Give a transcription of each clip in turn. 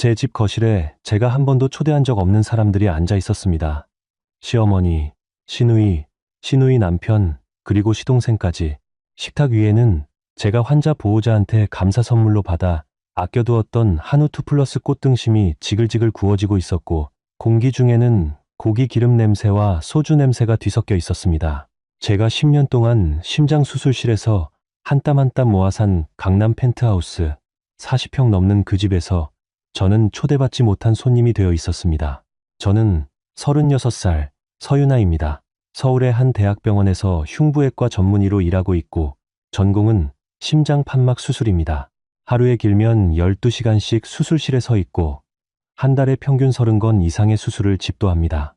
제 집 거실에 제가 한 번도 초대한 적 없는 사람들이 앉아 있었습니다. 시어머니, 시누이 남편, 그리고 시동생까지. 식탁 위에는 제가 환자 보호자한테 감사 선물로 받아 아껴두었던 한우 투플러스 꽃등심이 지글지글 구워지고 있었고, 공기 중에는 고기 기름 냄새와 소주 냄새가 뒤섞여 있었습니다. 제가 10년 동안 심장수술실에서 한 땀 한 땀 모아 산 강남 펜트하우스 40평 넘는 그 집에서 저는 초대받지 못한 손님이 되어 있었습니다. 저는 36살 서윤아입니다. 서울의 한 대학병원에서 흉부외과 전문의로 일하고 있고, 전공은 심장 판막 수술입니다. 하루에 길면 12시간씩 수술실에 서 있고, 한 달에 평균 30건 이상의 수술을 집도합니다.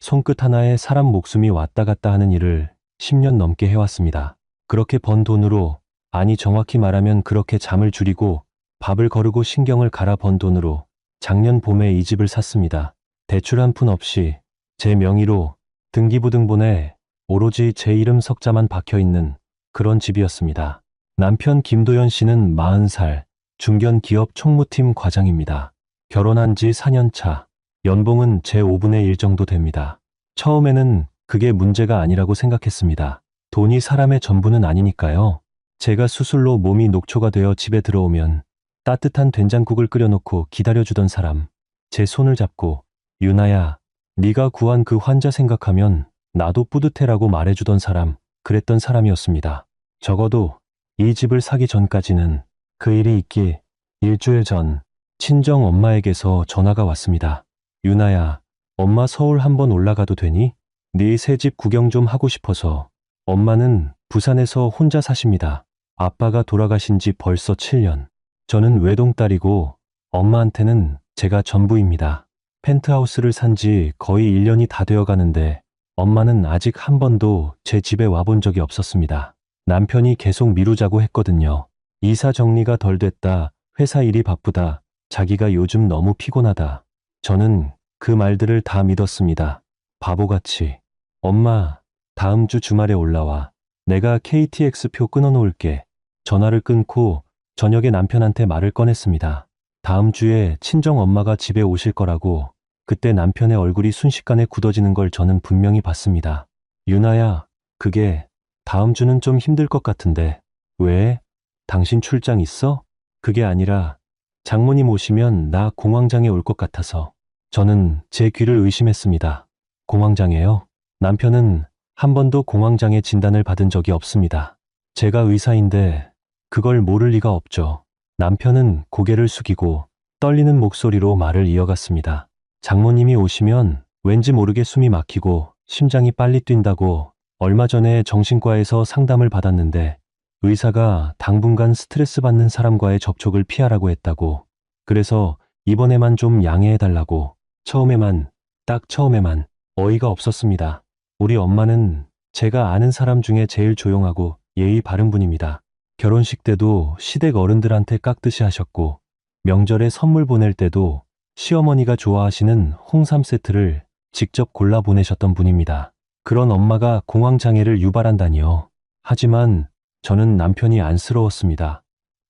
손끝 하나에 사람 목숨이 왔다 갔다 하는 일을 10년 넘게 해왔습니다. 그렇게 번 돈으로, 아니 정확히 말하면 그렇게 잠을 줄이고 밥을 거르고 신경을 갈아 번 돈으로 작년 봄에 이 집을 샀습니다. 대출 한 푼 없이 제 명의로 등기부등본에 오로지 제 이름 석자만 박혀있는 그런 집이었습니다. 남편 김도연 씨는 40살, 중견 기업 총무팀 과장입니다. 결혼한 지 4년 차, 연봉은 제 5분의 1 정도 됩니다. 처음에는 그게 문제가 아니라고 생각했습니다. 돈이 사람의 전부는 아니니까요. 제가 수술로 몸이 녹초가 되어 집에 들어오면 따뜻한 된장국을 끓여놓고 기다려주던 사람, 제 손을 잡고 유나야, 네가 구한 그 환자 생각하면 나도 뿌듯해라고 말해주던 사람, 그랬던 사람이었습니다. 적어도 이 집을 사기 전까지는. 그 일이 있기 일주일 전 친정 엄마에게서 전화가 왔습니다. 유나야, 엄마 서울 한번 올라가도 되니? 네 새 집 구경 좀 하고 싶어서. 엄마는 부산에서 혼자 사십니다. 아빠가 돌아가신 지 벌써 7년. 저는 외동딸이고 엄마한테는 제가 전부입니다. 펜트하우스를 산 지 거의 1년이 다 되어 가는데 엄마는 아직 한 번도 제 집에 와본 적이 없었습니다. 남편이 계속 미루자고 했거든요. 이사 정리가 덜 됐다, 회사 일이 바쁘다, 자기가 요즘 너무 피곤하다. 저는 그 말들을 다 믿었습니다. 바보같이. 엄마, 다음 주 주말에 올라와. 내가 KTX 표 끊어놓을게. 전화를 끊고 저녁에 남편한테 말을 꺼냈습니다. 다음 주에 친정 엄마가 집에 오실 거라고. 그때 남편의 얼굴이 순식간에 굳어지는 걸 저는 분명히 봤습니다. 유나야, 그게 다음 주는 좀 힘들 것 같은데. 왜? 당신 출장 있어? 그게 아니라 장모님 오시면 나 공황장애 올 것 같아서. 저는 제 귀를 의심했습니다. 공황장애요? 남편은 한 번도 공황장애 진단을 받은 적이 없습니다. 제가 의사인데 그걸 모를 리가 없죠. 남편은 고개를 숙이고 떨리는 목소리로 말을 이어갔습니다. 장모님이 오시면 왠지 모르게 숨이 막히고 심장이 빨리 뛴다고 얼마 전에 정신과에서 상담을 받았는데, 의사가 당분간 스트레스 받는 사람과의 접촉을 피하라고 했다고. 그래서 이번에만 좀 양해해달라고. 처음에만, 딱 처음에만. 어이가 없었습니다. 우리 엄마는 제가 아는 사람 중에 제일 조용하고 예의 바른 분입니다. 결혼식 때도 시댁 어른들한테 깍듯이 하셨고, 명절에 선물 보낼 때도 시어머니가 좋아하시는 홍삼 세트를 직접 골라 보내셨던 분입니다. 그런 엄마가 공황장애를 유발한다니요. 하지만 저는 남편이 안쓰러웠습니다.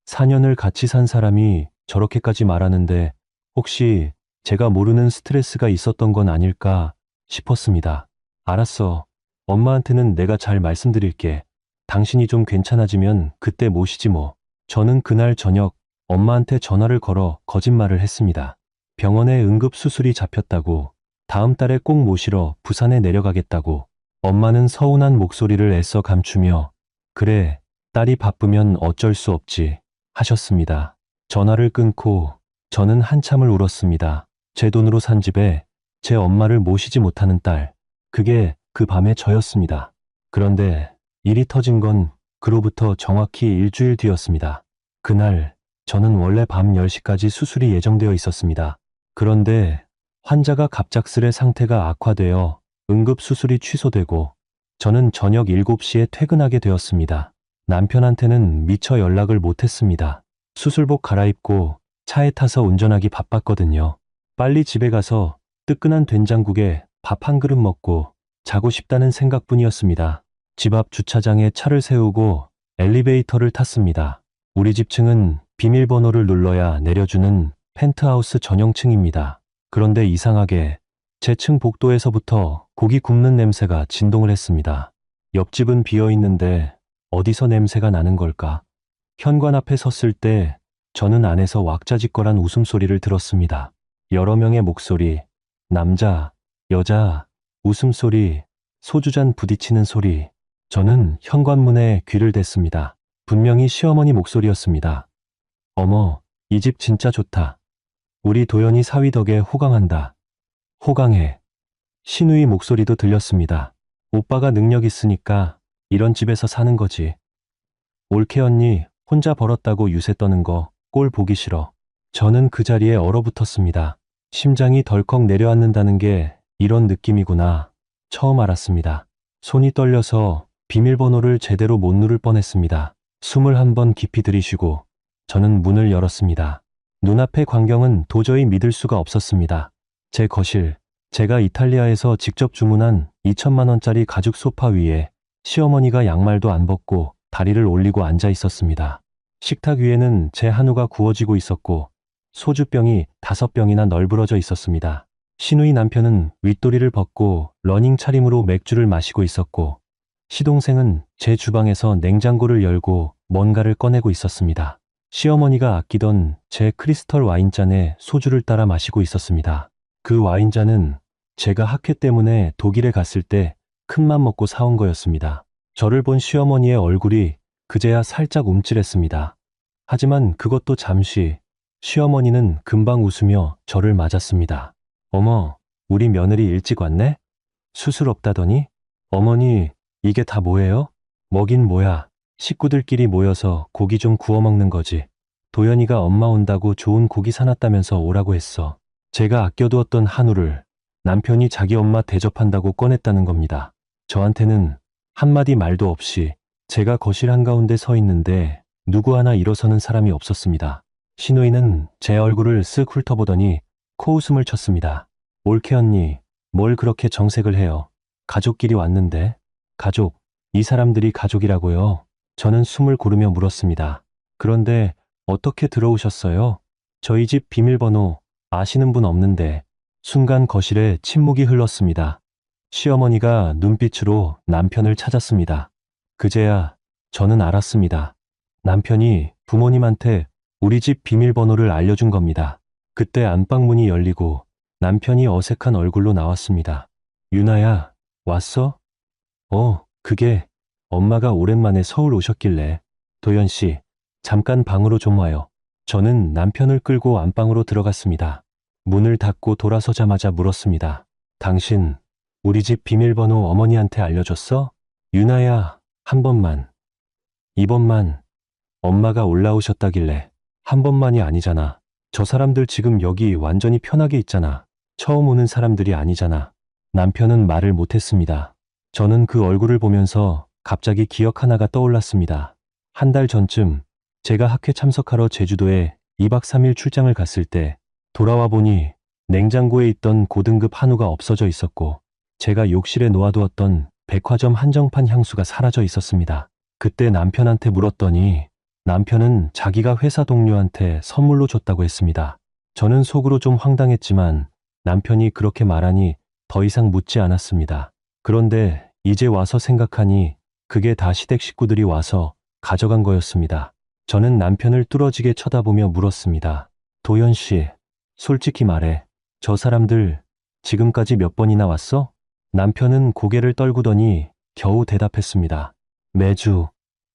4년을 같이 산 사람이 저렇게까지 말하는데 혹시 제가 모르는 스트레스가 있었던 건 아닐까 싶었습니다. 알았어. 엄마한테는 내가 잘 말씀드릴게. 당신이 좀 괜찮아지면 그때 모시지 뭐. 저는 그날 저녁 엄마한테 전화를 걸어 거짓말을 했습니다. 병원에 응급수술이 잡혔다고, 다음 달에 꼭 모시러 부산에 내려가겠다고. 엄마는 서운한 목소리를 애써 감추며 그래, 딸이 바쁘면 어쩔 수 없지 하셨습니다. 전화를 끊고 저는 한참을 울었습니다. 제 돈으로 산 집에 제 엄마를 모시지 못하는 딸, 그게 그 밤의 저였습니다. 그런데 일이 터진 건 그로부터 정확히 일주일 뒤였습니다. 그날 저는 원래 밤 10시까지 수술이 예정되어 있었습니다. 그런데 환자가 갑작스레 상태가 악화되어 응급수술이 취소되고 저는 저녁 7시에 퇴근하게 되었습니다. 남편한테는 미처 연락을 못했습니다. 수술복 갈아입고 차에 타서 운전하기 바빴거든요. 빨리 집에 가서 뜨끈한 된장국에 밥 한 그릇 먹고 자고 싶다는 생각뿐이었습니다. 집 앞 주차장에 차를 세우고 엘리베이터를 탔습니다. 우리 집 층은 비밀번호를 눌러야 내려주는 펜트하우스 전용층입니다. 그런데 이상하게 제 층 복도에서부터 고기 굽는 냄새가 진동을 했습니다. 옆집은 비어 있는데 어디서 냄새가 나는 걸까? 현관 앞에 섰을 때 저는 안에서 왁자지껄한 웃음소리를 들었습니다. 여러 명의 목소리, 남자, 여자, 웃음소리, 소주잔 부딪히는 소리. 저는 현관문에 귀를 댔습니다. 분명히 시어머니 목소리였습니다. 어머, 이 집 진짜 좋다. 우리 도연이 사위 덕에 호강한다. 호강해. 신우이 목소리도 들렸습니다. 오빠가 능력 있으니까 이런 집에서 사는 거지. 올케 언니 혼자 벌었다고 유세 떠는 거 꼴 보기 싫어. 저는 그 자리에 얼어붙었습니다. 심장이 덜컥 내려앉는다는 게 이런 느낌이구나. 처음 알았습니다. 손이 떨려서 비밀번호를 제대로 못 누를 뻔했습니다. 숨을 한 번 깊이 들이쉬고 저는 문을 열었습니다. 눈앞의 광경은 도저히 믿을 수가 없었습니다. 제 거실, 제가 이탈리아에서 직접 주문한 2천만 원짜리 가죽 소파 위에 시어머니가 양말도 안 벗고 다리를 올리고 앉아 있었습니다. 식탁 위에는 제 한우가 구워지고 있었고 소주병이 5병이나 널브러져 있었습니다. 시누이 남편은 윗도리를 벗고 러닝 차림으로 맥주를 마시고 있었고 시동생은 제 주방에서 냉장고를 열고 뭔가를 꺼내고 있었습니다. 시어머니가 아끼던 제 크리스털 와인잔에 소주를 따라 마시고 있었습니다. 그 와인잔은 제가 학회 때문에 독일에 갔을 때 큰맘 먹고 사온 거였습니다. 저를 본 시어머니의 얼굴이 그제야 살짝 움찔했습니다. 하지만 그것도 잠시. 시어머니는 금방 웃으며 저를 맞았습니다. 어머, 우리 며느리 일찍 왔네? 수술 없다더니? 어머니, 이게 다 뭐예요? 뭐긴 뭐야. 식구들끼리 모여서 고기 좀 구워 먹는 거지. 도연이가 엄마 온다고 좋은 고기 사놨다면서 오라고 했어. 제가 아껴두었던 한우를 남편이 자기 엄마 대접한다고 꺼냈다는 겁니다. 저한테는 한마디 말도 없이 제가 거실 한가운데 서 있는데 누구 하나 일어서는 사람이 없었습니다. 시누이는 제 얼굴을 쓱 훑어보더니 코웃음을 쳤습니다. 올케 언니, 뭘 그렇게 정색을 해요. 가족끼리 왔는데. 가족, 이 사람들이 가족이라고요? 저는 숨을 고르며 물었습니다. 그런데 어떻게 들어오셨어요? 저희 집 비밀번호 아시는 분 없는데. 순간 거실에 침묵이 흘렀습니다. 시어머니가 눈빛으로 남편을 찾았습니다. 그제야 저는 알았습니다. 남편이 부모님한테 우리 집 비밀번호를 알려준 겁니다. 그때 안방문이 열리고 남편이 어색한 얼굴로 나왔습니다. 유나야, 왔어? 그게 엄마가 오랜만에 서울 오셨길래. 도연씨, 잠깐 방으로 좀 와요. 저는 남편을 끌고 안방으로 들어갔습니다. 문을 닫고 돌아서자마자 물었습니다. 당신 우리 집 비밀번호 어머니한테 알려줬어? 유나야, 한 번만. 이번만. 엄마가 올라오셨다길래. 한 번만이 아니잖아. 저 사람들 지금 여기 완전히 편하게 있잖아. 처음 오는 사람들이 아니잖아. 남편은 말을 못했습니다. 저는 그 얼굴을 보면서 갑자기 기억 하나가 떠올랐습니다. 한 달 전쯤 제가 학회 참석하러 제주도에 2박 3일 출장을 갔을 때 돌아와 보니 냉장고에 있던 고등급 한우가 없어져 있었고 제가 욕실에 놓아두었던 백화점 한정판 향수가 사라져 있었습니다. 그때 남편한테 물었더니 남편은 자기가 회사 동료한테 선물로 줬다고 했습니다. 저는 속으로 좀 황당했지만 남편이 그렇게 말하니 더 이상 묻지 않았습니다. 그런데 이제 와서 생각하니 그게 다 시댁 식구들이 와서 가져간 거였습니다. 저는 남편을 뚫어지게 쳐다보며 물었습니다. 도연 씨, 솔직히 말해. 저 사람들 지금까지 몇 번이나 왔어? 남편은 고개를 떨구더니 겨우 대답했습니다. 매주,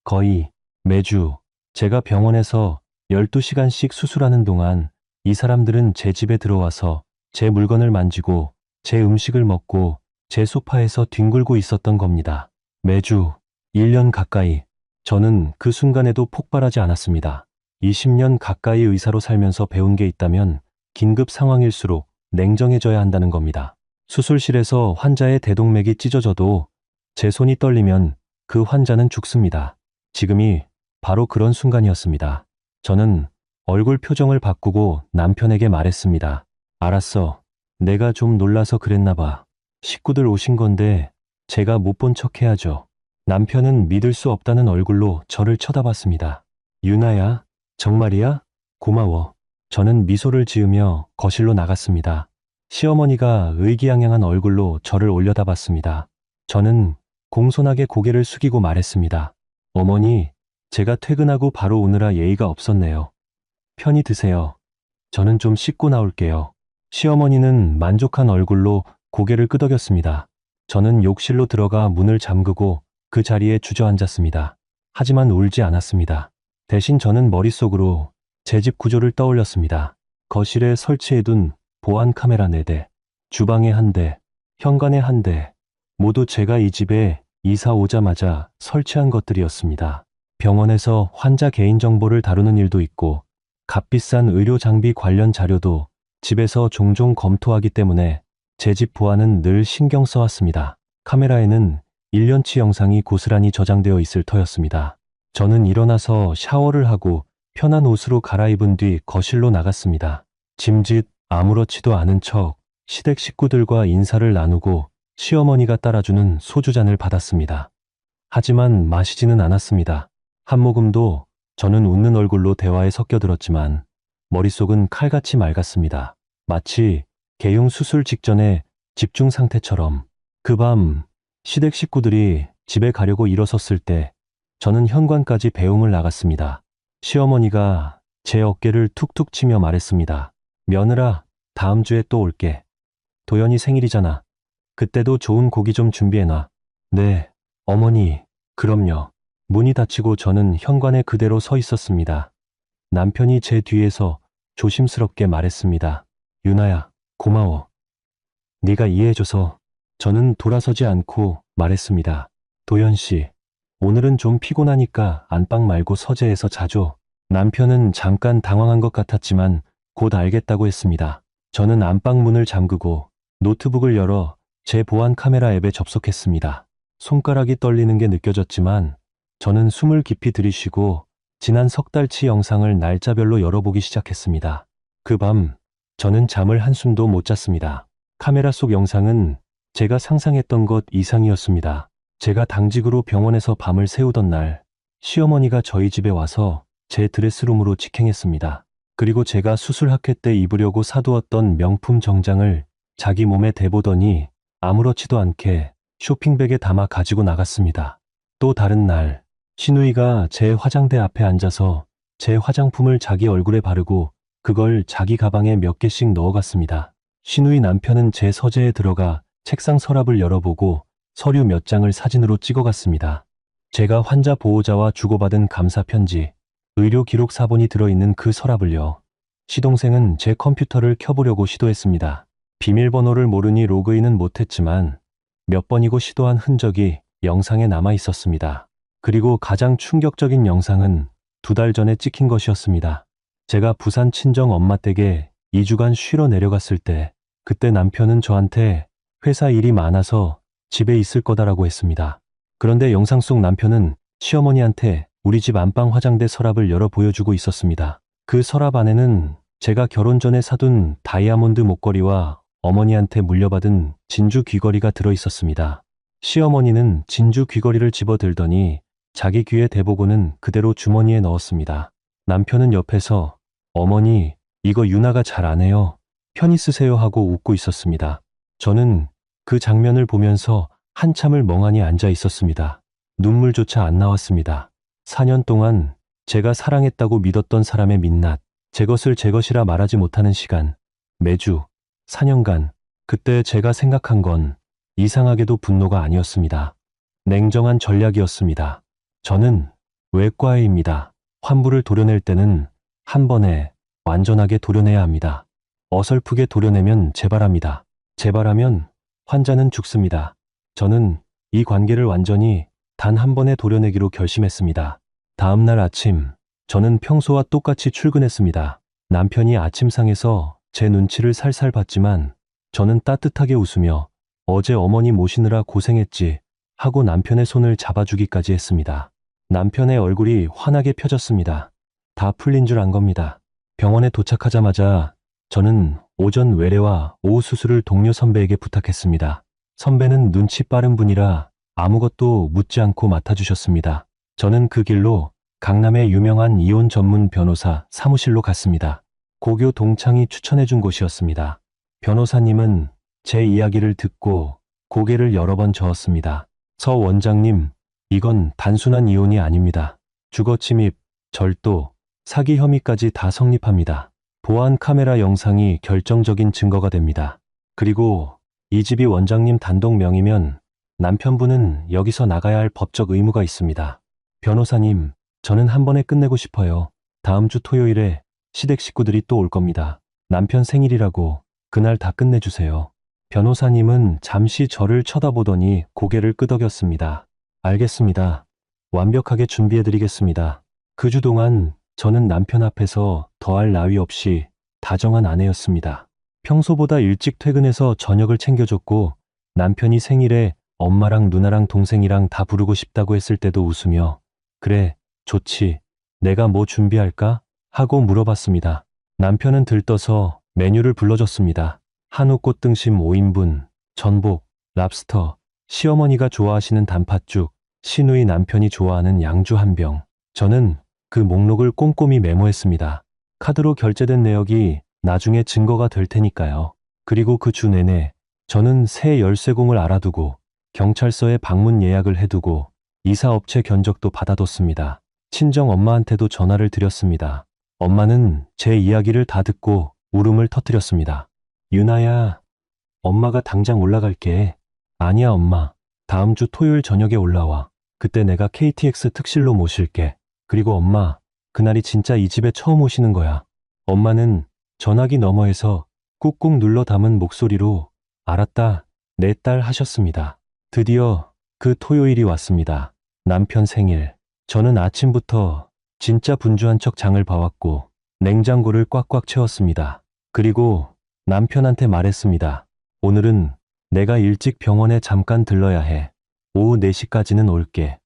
거의 매주. 제가 병원에서 12시간씩 수술하는 동안 이 사람들은 제 집에 들어와서 제 물건을 만지고 제 음식을 먹고 제 소파에서 뒹굴고 있었던 겁니다. 매주 1년 가까이. 저는 그 순간에도 폭발하지 않았습니다. 20년 가까이 의사로 살면서 배운 게 있다면 긴급 상황일수록 냉정해져야 한다는 겁니다. 수술실에서 환자의 대동맥이 찢어져도 제 손이 떨리면 그 환자는 죽습니다. 지금이 바로 그런 순간이었습니다. 저는 얼굴 표정을 바꾸고 남편에게 말했습니다. 알았어. 내가 좀 놀라서 그랬나 봐. 식구들 오신 건데 제가 못 본 척 해야죠. 남편은 믿을 수 없다는 얼굴로 저를 쳐다봤습니다. 유나야, 정말이야? 고마워. 저는 미소를 지으며 거실로 나갔습니다. 시어머니가 의기양양한 얼굴로 저를 올려다봤습니다. 저는 공손하게 고개를 숙이고 말했습니다. 어머니, 제가 퇴근하고 바로 오느라 예의가 없었네요. 편히 드세요. 저는 좀 씻고 나올게요. 시어머니는 만족한 얼굴로 고개를 끄덕였습니다. 저는 욕실로 들어가 문을 잠그고 그 자리에 주저앉았습니다. 하지만 울지 않았습니다. 대신 저는 머릿속으로 제 집 구조를 떠올렸습니다. 거실에 설치해둔 보안 카메라 4대, 주방에 1대, 현관에 1대, 모두 제가 이 집에 이사 오자마자 설치한 것들이었습니다. 병원에서 환자 개인정보를 다루는 일도 있고 값비싼 의료 장비 관련 자료도 집에서 종종 검토하기 때문에 제 집 보안은 늘 신경 써왔습니다. 카메라에는 1년치 영상이 고스란히 저장되어 있을 터였습니다. 저는 일어나서 샤워를 하고 편한 옷으로 갈아입은 뒤 거실로 나갔습니다. 짐짓 아무렇지도 않은 척 시댁 식구들과 인사를 나누고 시어머니가 따라주는 소주잔을 받았습니다. 하지만 마시지는 않았습니다. 한 모금도. 저는 웃는 얼굴로 대화에 섞여들었지만 머릿속은 칼같이 맑았습니다. 마치 개용 수술 직전의 집중 상태처럼. 그 밤 시댁 식구들이 집에 가려고 일어섰을 때 저는 현관까지 배웅을 나갔습니다. 시어머니가 제 어깨를 툭툭 치며 말했습니다. 며느라, 다음 주에 또 올게. 도연이 생일이잖아. 그때도 좋은 고기 좀 준비해놔. 네, 어머니, 그럼요. 문이 닫히고 저는 현관에 그대로 서 있었습니다. 남편이 제 뒤에서 조심스럽게 말했습니다. 유나야, 고마워. 네가 이해해줘서. 저는 돌아서지 않고 말했습니다. 도연 씨, 오늘은 좀 피곤하니까 안방 말고 서재에서 자죠. 남편은 잠깐 당황한 것 같았지만 곧 알겠다고 했습니다. 저는 안방 문을 잠그고 노트북을 열어 제 보안 카메라 앱에 접속했습니다. 손가락이 떨리는 게 느껴졌지만 저는 숨을 깊이 들이쉬고 지난 석 달치 영상을 날짜별로 열어보기 시작했습니다. 그 밤 저는 잠을 한숨도 못 잤습니다. 카메라 속 영상은 제가 상상했던 것 이상이었습니다. 제가 당직으로 병원에서 밤을 새우던 날, 시어머니가 저희 집에 와서 제 드레스룸으로 직행했습니다. 그리고 제가 수술학회 때 입으려고 사두었던 명품 정장을 자기 몸에 대보더니 아무렇지도 않게 쇼핑백에 담아 가지고 나갔습니다. 또 다른 날, 시누이가 제 화장대 앞에 앉아서 제 화장품을 자기 얼굴에 바르고 그걸 자기 가방에 몇 개씩 넣어갔습니다. 시누이 남편은 제 서재에 들어가 책상 서랍을 열어보고 서류 몇 장을 사진으로 찍어갔습니다. 제가 환자 보호자와 주고받은 감사 편지, 의료 기록 사본이 들어있는 그 서랍을요. 시동생은 제 컴퓨터를 켜보려고 시도했습니다. 비밀번호를 모르니 로그인은 못했지만 몇 번이고 시도한 흔적이 영상에 남아 있었습니다. 그리고 가장 충격적인 영상은 2달 전에 찍힌 것이었습니다. 제가 부산 친정 엄마 댁에 2주간 쉬러 내려갔을 때, 그때 남편은 저한테 회사 일이 많아서 집에 있을 거다라고 했습니다. 그런데 영상 속 남편은 시어머니한테 우리 집 안방 화장대 서랍을 열어 보여주고 있었습니다. 그 서랍 안에는 제가 결혼 전에 사둔 다이아몬드 목걸이와 어머니한테 물려받은 진주 귀걸이가 들어 있었습니다. 시어머니는 진주 귀걸이를 집어들더니 자기 귀에 대보고는 그대로 주머니에 넣었습니다. 남편은 옆에서 어머니, 이거 유나가 잘 안 해요. 편히 쓰세요 하고 웃고 있었습니다. 저는 그 장면을 보면서 한참을 멍하니 앉아 있었습니다. 눈물조차 안 나왔습니다. 4년 동안 제가 사랑했다고 믿었던 사람의 민낯, 제 것을 제 것이라 말하지 못하는 시간, 매주 4년간 그때 제가 생각한 건 이상하게도 분노가 아니었습니다. 냉정한 전략이었습니다. 저는 외과의입니다. 환부를 도려낼 때는 한 번에 완전하게 도려내야 합니다. 어설프게 도려내면 재발합니다. 재발하면 환자는 죽습니다. 저는 이 관계를 완전히 단 한 번에 도려내기로 결심했습니다. 다음 날 아침, 저는 평소와 똑같이 출근했습니다. 남편이 아침상에서 제 눈치를 살살 봤지만 저는 따뜻하게 웃으며 어제 어머니 모시느라 고생했지 하고 남편의 손을 잡아주기까지 했습니다. 남편의 얼굴이 환하게 펴졌습니다. 다 풀린 줄 안 겁니다. 병원에 도착하자마자 저는 오전 외래와 오후 수술을 동료 선배에게 부탁했습니다. 선배는 눈치 빠른 분이라 아무것도 묻지 않고 맡아주셨습니다. 저는 그 길로 강남의 유명한 이혼 전문 변호사 사무실로 갔습니다. 고교 동창이 추천해준 곳이었습니다. 변호사님은 제 이야기를 듣고 고개를 여러 번 저었습니다. 서 원장님, 이건 단순한 이혼이 아닙니다. 주거침입, 절도, 사기 혐의까지 다 성립합니다. 보안 카메라 영상이 결정적인 증거가 됩니다. 그리고 이 집이 원장님 단독 명의면 남편분은 여기서 나가야 할 법적 의무가 있습니다. 변호사님, 저는 한 번에 끝내고 싶어요. 다음 주 토요일에 시댁 식구들이 또 올 겁니다. 남편 생일이라고 그날 다 끝내주세요. 변호사님은 잠시 저를 쳐다보더니 고개를 끄덕였습니다. 알겠습니다. 완벽하게 준비해드리겠습니다. 그 주 동안 저는 남편 앞에서 더할 나위 없이 다정한 아내였습니다. 평소보다 일찍 퇴근해서 저녁을 챙겨줬고 남편이 생일에 엄마랑 누나랑 동생이랑 다 부르고 싶다고 했을 때도 웃으며 그래, 좋지. 내가 뭐 준비할까? 하고 물어봤습니다. 남편은 들떠서 메뉴를 불러줬습니다. 한우 꽃등심 5인분, 전복, 랍스터, 시어머니가 좋아하시는 단팥죽, 시누이 남편이 좋아하는 양주 한 병. 저는 그 목록을 꼼꼼히 메모했습니다. 카드로 결제된 내역이 나중에 증거가 될 테니까요. 그리고 그 주 내내 저는 새 열쇠공을 알아두고 경찰서에 방문 예약을 해두고 이사업체 견적도 받아뒀습니다. 친정 엄마한테도 전화를 드렸습니다. 엄마는 제 이야기를 다 듣고 울음을 터뜨렸습니다. 유나야, 엄마가 당장 올라갈게. 아니야, 엄마. 다음 주 토요일 저녁에 올라와. 그때 내가 KTX 특실로 모실게. 그리고 엄마, 그날이 진짜 이 집에 처음 오시는 거야. 엄마는 전화기 너머에서 꾹꾹 눌러 담은 목소리로 알았다, 내 딸 하셨습니다. 드디어 그 토요일이 왔습니다. 남편 생일. 저는 아침부터 진짜 분주한 척 장을 봐왔고 냉장고를 꽉꽉 채웠습니다. 그리고 남편한테 말했습니다. 오늘은 내가 일찍 병원에 잠깐 들러야 해. 오후 4시까지는 올게.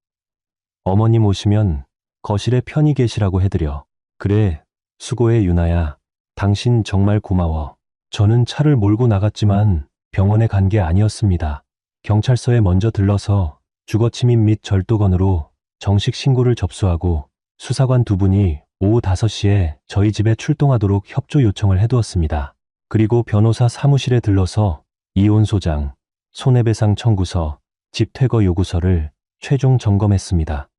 어머님 오시면 거실에 편히 계시라고 해드려. 그래, 수고해 유나야. 당신 정말 고마워. 저는 차를 몰고 나갔지만 병원에 간 게 아니었습니다. 경찰서에 먼저 들러서 주거침입 및 절도건으로 정식 신고를 접수하고 수사관 2분이 오후 5시에 저희 집에 출동하도록 협조 요청을 해두었습니다. 그리고 변호사 사무실에 들러서 이혼소장, 손해배상 청구서, 집퇴거 요구서를 최종 점검했습니다.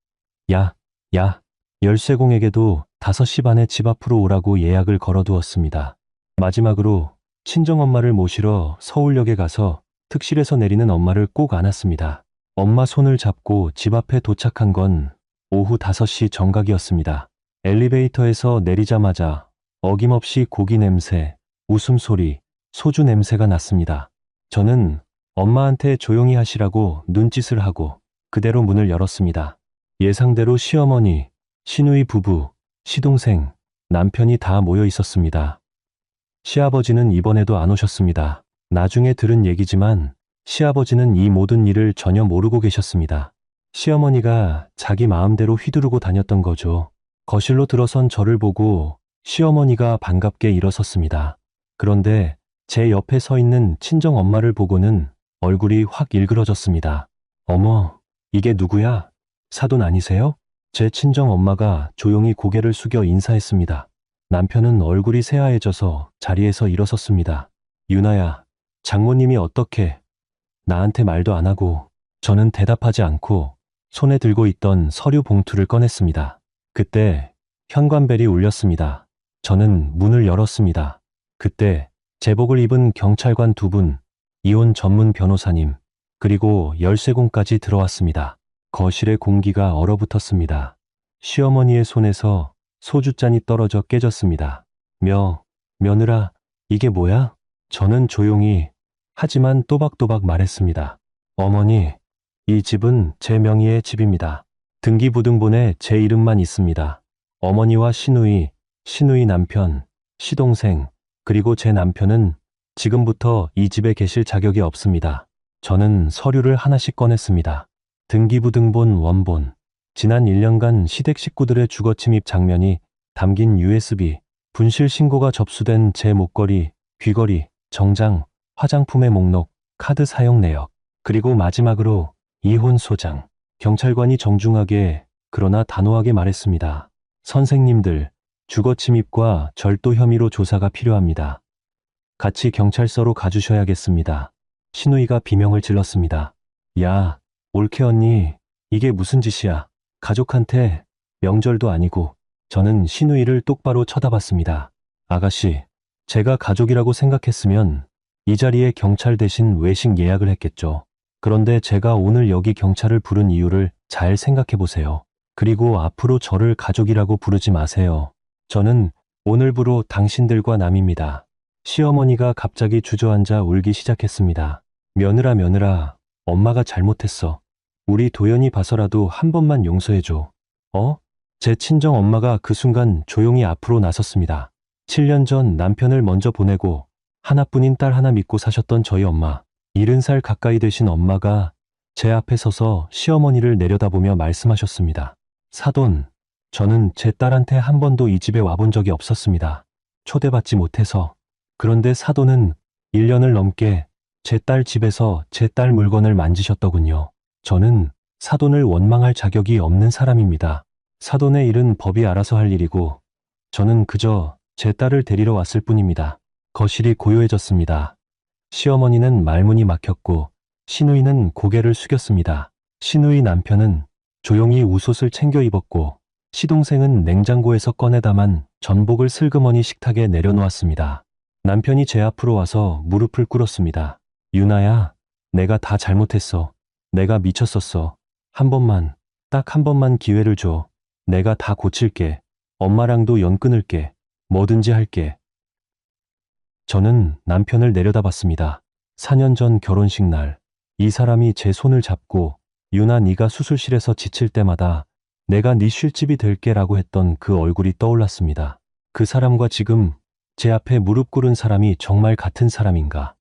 야, 열쇠공에게도 5시 반에 집 앞으로 오라고 예약을 걸어두었습니다. 마지막으로 친정엄마를 모시러 서울역에 가서 특실에서 내리는 엄마를 꼭 안았습니다. 엄마 손을 잡고 집 앞에 도착한 건 오후 5시 정각이었습니다. 엘리베이터에서 내리자마자 어김없이 고기 냄새, 웃음소리, 소주 냄새가 났습니다. 저는 엄마한테 조용히 하시라고 눈짓을 하고 그대로 문을 열었습니다. 예상대로 시어머니, 시누이 부부, 시동생, 남편이 다 모여 있었습니다. 시아버지는 이번에도 안 오셨습니다. 나중에 들은 얘기지만 시아버지는 이 모든 일을 전혀 모르고 계셨습니다. 시어머니가 자기 마음대로 휘두르고 다녔던 거죠. 거실로 들어선 저를 보고 시어머니가 반갑게 일어섰습니다. 그런데 제 옆에 서 있는 친정 엄마를 보고는 얼굴이 확 일그러졌습니다. 어머, 이게 누구야? 사돈 아니세요? 제 친정 엄마가 조용히 고개를 숙여 인사했습니다. 남편은 얼굴이 새하얘져서 자리에서 일어섰습니다. 유나야, 장모님이 어떻게? 나한테 말도 안 하고. 저는 대답하지 않고 손에 들고 있던 서류 봉투를 꺼냈습니다. 그때 현관벨이 울렸습니다. 저는 문을 열었습니다. 그때 제복을 입은 경찰관 2분, 이혼 전문 변호사님, 그리고 열쇠공까지 들어왔습니다. 거실의 공기가 얼어붙었습니다. 시어머니의 손에서 소주잔이 떨어져 깨졌습니다. 며느라, 이게 뭐야? 저는 조용히 하지만 또박또박 말했습니다. 어머니, 이 집은 제 명의의 집입니다. 등기부등본에 제 이름만 있습니다. 어머니와 시누이 남편, 시동생, 그리고 제 남편은 지금부터 이 집에 계실 자격이 없습니다. 저는 서류를 하나씩 꺼냈습니다. 등기부등본 원본, 지난 1년간 시댁 식구들의 주거침입 장면이 담긴 USB, 분실 신고가 접수된 제 목걸이, 귀걸이, 정장, 화장품의 목록, 카드 사용 내역, 그리고 마지막으로 이혼 소장. 경찰관이 정중하게 그러나 단호하게 말했습니다. 선생님들, 주거 침입과 절도 혐의로 조사가 필요합니다. 같이 경찰서로 가주셔야겠습니다. 신우이가 비명을 질렀습니다. 야, 올케 언니, 이게 무슨 짓이야. 가족한테 명절도 아니고. 저는 신우이를 똑바로 쳐다봤습니다. 아가씨, 제가 가족이라고 생각했으면 이 자리에 경찰 대신 외식 예약을 했겠죠. 그런데 제가 오늘 여기 경찰을 부른 이유를 잘 생각해 보세요. 그리고 앞으로 저를 가족이라고 부르지 마세요. 저는 오늘부로 당신들과 남입니다. 시어머니가 갑자기 주저앉아 울기 시작했습니다. 며느라, 엄마가 잘못했어. 우리 도연이 봐서라도 한 번만 용서해줘. 제 친정 엄마가 그 순간 조용히 앞으로 나섰습니다. 7년 전 남편을 먼저 보내고 하나뿐인 딸 하나 믿고 사셨던 저희 엄마. 70살 가까이 되신 엄마가 제 앞에 서서 시어머니를 내려다보며 말씀하셨습니다. 사돈, 저는 제 딸한테 한 번도 이 집에 와본 적이 없었습니다. 초대받지 못해서. 그런데 사돈은 1년을 넘게 제 딸 집에서 제 딸 물건을 만지셨더군요. 저는 사돈을 원망할 자격이 없는 사람입니다. 사돈의 일은 법이 알아서 할 일이고 저는 그저 제 딸을 데리러 왔을 뿐입니다. 거실이 고요해졌습니다. 시어머니는 말문이 막혔고 시누이는 고개를 숙였습니다. 시누이 남편은 조용히 웃옷을 챙겨 입었고 시동생은 냉장고에서 꺼내 담은 전복을 슬그머니 식탁에 내려놓았습니다. 남편이 제 앞으로 와서 무릎을 꿇었습니다. 유나야, 내가 다 잘못했어. 내가 미쳤었어. 한 번만, 딱 한 번만 기회를 줘. 내가 다 고칠게. 엄마랑도 연 끊을게. 뭐든지 할게. 저는 남편을 내려다봤습니다. 4년 전 결혼식 날, 이 사람이 제 손을 잡고 유나 네가 수술실에서 지칠 때마다 내가 네 쉴집이 될게 라고 했던 그 얼굴이 떠올랐습니다. 그 사람과 지금 제 앞에 무릎 꿇은 사람이 정말 같은 사람인가?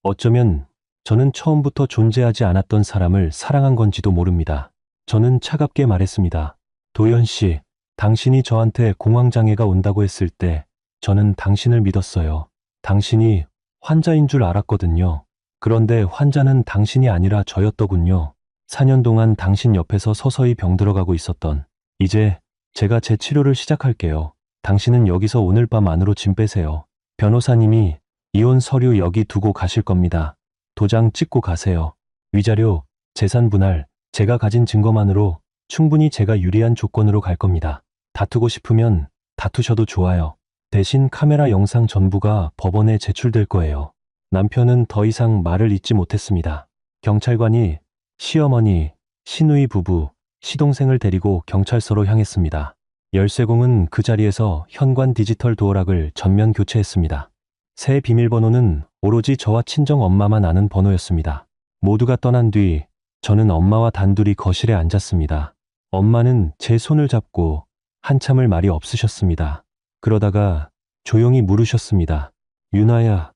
어쩌면 저는 처음부터 존재하지 않았던 사람을 사랑한 건지도 모릅니다. 저는 차갑게 말했습니다. 도연 씨, 당신이 저한테 공황장애가 온다고 했을 때 저는 당신을 믿었어요. 당신이 환자인 줄 알았거든요. 그런데 환자는 당신이 아니라 저였더군요. 4년 동안 당신 옆에서 서서히 병들어가고 있었던. 이제 제가 제 치료를 시작할게요. 당신은 여기서 오늘 밤 안으로 짐 빼세요. 변호사님이 이혼 서류 여기 두고 가실 겁니다. 도장 찍고 가세요. 위자료, 재산 분할, 제가 가진 증거만으로 충분히 제가 유리한 조건으로 갈 겁니다. 다투고 싶으면 다투셔도 좋아요. 대신 카메라 영상 전부가 법원에 제출될 거예요. 남편은 더 이상 말을 잇지 못했습니다. 경찰관이 시어머니, 시누이 부부, 시동생을 데리고 경찰서로 향했습니다. 열쇠공은 그 자리에서 현관 디지털 도어락을 전면 교체했습니다. 새 비밀번호는 오로지 저와 친정 엄마만 아는 번호였습니다. 모두가 떠난 뒤 저는 엄마와 단둘이 거실에 앉았습니다. 엄마는 제 손을 잡고 한참을 말이 없으셨습니다. 그러다가 조용히 물으셨습니다. 유나야,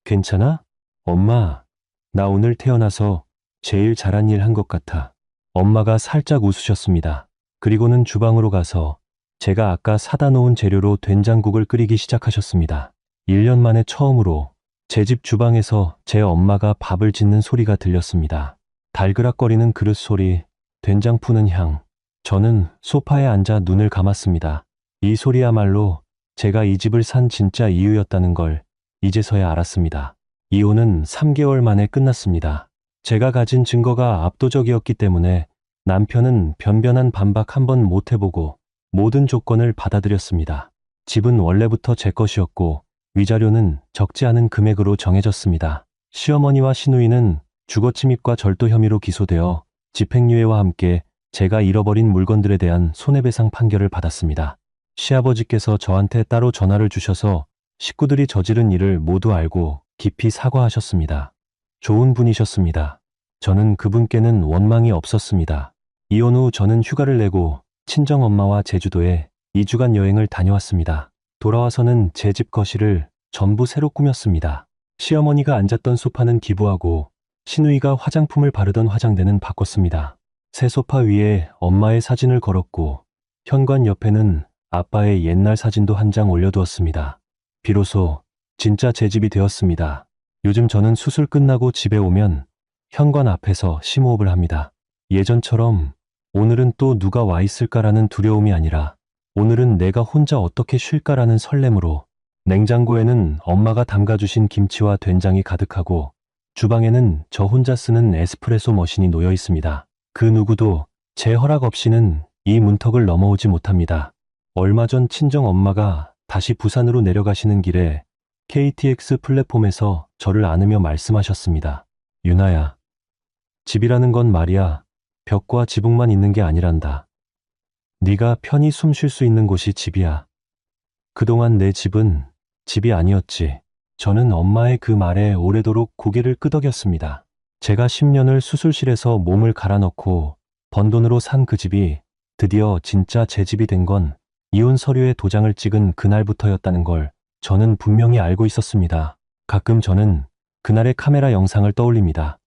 괜찮아? 엄마, 나 오늘 태어나서 제일 잘한 일 한 것 같아. 엄마가 살짝 웃으셨습니다. 그리고는 주방으로 가서 제가 아까 사다 놓은 재료로 된장국을 끓이기 시작하셨습니다. 1년 만에 처음으로 제 집 주방에서 제 엄마가 밥을 짓는 소리가 들렸습니다. 달그락거리는 그릇 소리, 된장 푸는 향. 저는 소파에 앉아 눈을 감았습니다. 이 소리야말로 제가 이 집을 산 진짜 이유였다는 걸 이제서야 알았습니다. 이혼은 3개월 만에 끝났습니다. 제가 가진 증거가 압도적이었기 때문에 남편은 변변한 반박 한번 못 해보고 모든 조건을 받아들였습니다. 집은 원래부터 제 것이었고 위자료는 적지 않은 금액으로 정해졌습니다. 시어머니와 시누이는 주거침입과 절도 혐의로 기소되어 집행유예와 함께 제가 잃어버린 물건들에 대한 손해배상 판결을 받았습니다. 시아버지께서 저한테 따로 전화를 주셔서 식구들이 저지른 일을 모두 알고 깊이 사과하셨습니다. 좋은 분이셨습니다. 저는 그분께는 원망이 없었습니다. 이혼 후 저는 휴가를 내고 친정엄마와 제주도에 2주간 여행을 다녀왔습니다. 돌아와서는 제 집 거실을 전부 새로 꾸몄습니다. 시어머니가 앉았던 소파는 기부하고 시누이가 화장품을 바르던 화장대는 바꿨습니다. 새 소파 위에 엄마의 사진을 걸었고 현관 옆에는 아빠의 옛날 사진도 한 장 올려두었습니다. 비로소 진짜 제 집이 되었습니다. 요즘 저는 수술 끝나고 집에 오면 현관 앞에서 심호흡을 합니다. 예전처럼 오늘은 또 누가 와 있을까라는 두려움이 아니라 오늘은 내가 혼자 어떻게 쉴까라는 설렘으로 냉장고에는 엄마가 담가주신 김치와 된장이 가득하고 주방에는 저 혼자 쓰는 에스프레소 머신이 놓여 있습니다. 그 누구도 제 허락 없이는 이 문턱을 넘어오지 못합니다. 얼마 전 친정 엄마가 다시 부산으로 내려가시는 길에 KTX 플랫폼에서 저를 안으며 말씀하셨습니다. 유나야, 집이라는 건 말이야, 벽과 지붕만 있는 게 아니란다. 네가 편히 숨 쉴 수 있는 곳이 집이야. 그동안 내 집은 집이 아니었지. 저는 엄마의 그 말에 오래도록 고개를 끄덕였습니다. 제가 10년을 수술실에서 몸을 갈아 넣고 번 돈으로 산 그 집이 드디어 진짜 제 집이 된 건 이혼 서류에 도장을 찍은 그날부터였다는 걸 저는 분명히 알고 있었습니다. 가끔 저는 그날의 카메라 영상을 떠올립니다.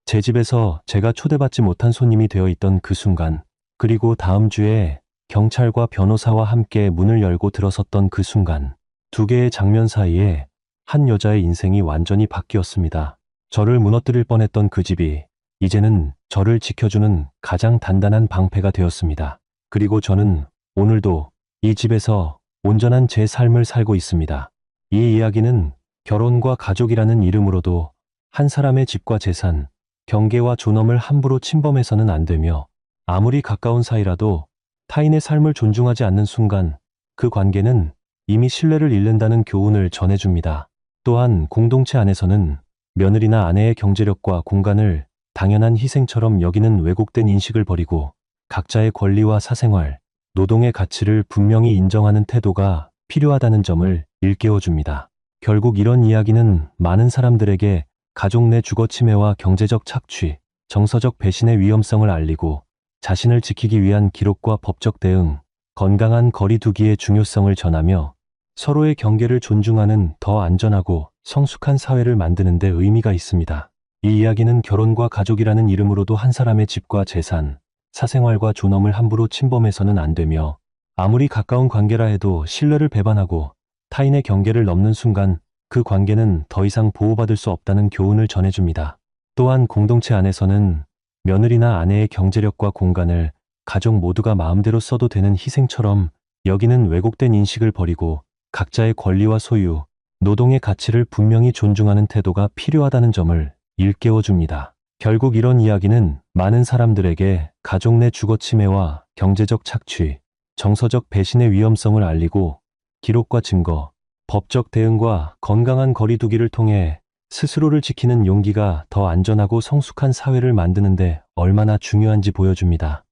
제 집에서 제가 초대받지 못한 손님이 되어 있던 그 순간, 그리고 다음 주에 경찰과 변호사와 함께 문을 열고 들어섰던 그 순간, 두 개의 장면 사이에 한 여자의 인생이 완전히 바뀌었습니다. 저를 무너뜨릴 뻔했던 그 집이 이제는 저를 지켜주는 가장 단단한 방패가 되었습니다. 그리고 저는 오늘도 이 집에서 온전한 제 삶을 살고 있습니다. 이 이야기는 결혼과 가족이라는 이름으로도 한 사람의 집과 재산, 경계와 존엄을 함부로 침범해서는 안 되며, 아무리 가까운 사이라도 타인의 삶을 존중하지 않는 순간 그 관계는 이미 신뢰를 잃는다는 교훈을 전해줍니다. 또한 공동체 안에서는 며느리나 아내의 경제력과 공간을 당연한 희생처럼 여기는 왜곡된 인식을 버리고 각자의 권리와 사생활, 노동의 가치를 분명히 인정하는 태도가 필요하다는 점을 일깨워줍니다. 결국 이런 이야기는 많은 사람들에게 가족 내 주거침해와 경제적 착취, 정서적 배신의 위험성을 알리고 자신을 지키기 위한 기록과 법적 대응, 건강한 거리 두기의 중요성을 전하며 서로의 경계를 존중하는 더 안전하고 성숙한 사회를 만드는 데 의미가 있습니다. 이 이야기는 결혼과 가족이라는 이름으로도 한 사람의 집과 재산, 사생활과 존엄을 함부로 침범해서는 안 되며, 아무리 가까운 관계라 해도 신뢰를 배반하고 타인의 경계를 넘는 순간 그 관계는 더 이상 보호받을 수 없다는 교훈을 전해줍니다. 또한 공동체 안에서는 며느리나 아내의 경제력과 공간을 가족 모두가 마음대로 써도 되는 희생처럼 여기는 왜곡된 인식을 버리고 각자의 권리와 소유, 노동의 가치를 분명히 존중하는 태도가 필요하다는 점을 일깨워줍니다. 결국 이런 이야기는 많은 사람들에게 가족 내 주거 침해와 경제적 착취, 정서적 배신의 위험성을 알리고 기록과 증거, 법적 대응과 건강한 거리 두기를 통해 스스로를 지키는 용기가 더 안전하고 성숙한 사회를 만드는데 얼마나 중요한지 보여줍니다.